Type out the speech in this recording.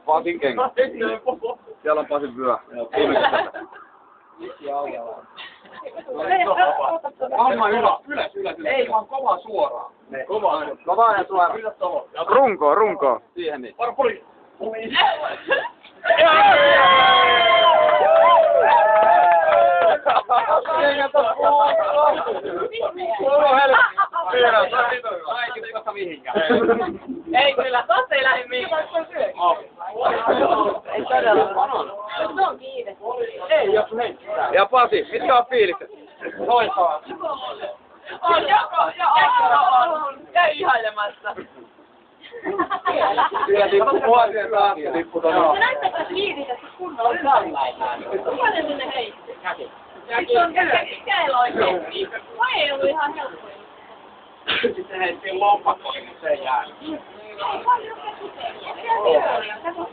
Pasin kengät. Siellä on Pasin vyö. Maailman ylös. Ei vaan kova suoraan. Kova ja suora. Runko. Siihen niin. Pori. Ei kyllä, tossa ei lähde mihinkään. Ei todella. Se on kiinni. Ei, jos heittää. Ja Pasi, mitkä on fiilikset? Loistavaa. On joko, käy ihailemassa. Siellä tippu vuosien taas ja tippu tonaan. Se näyttää fiilisestä kunnolla ympäriläisään. Kuka ne sinne heitti? Sitten on käellä oikein. Vai ei ollut ihan helppoja? Sitten heittiin lompakkoon, mutta se ei jäänyt. Ei paljon käsittelyä. Siellä on. Tässä on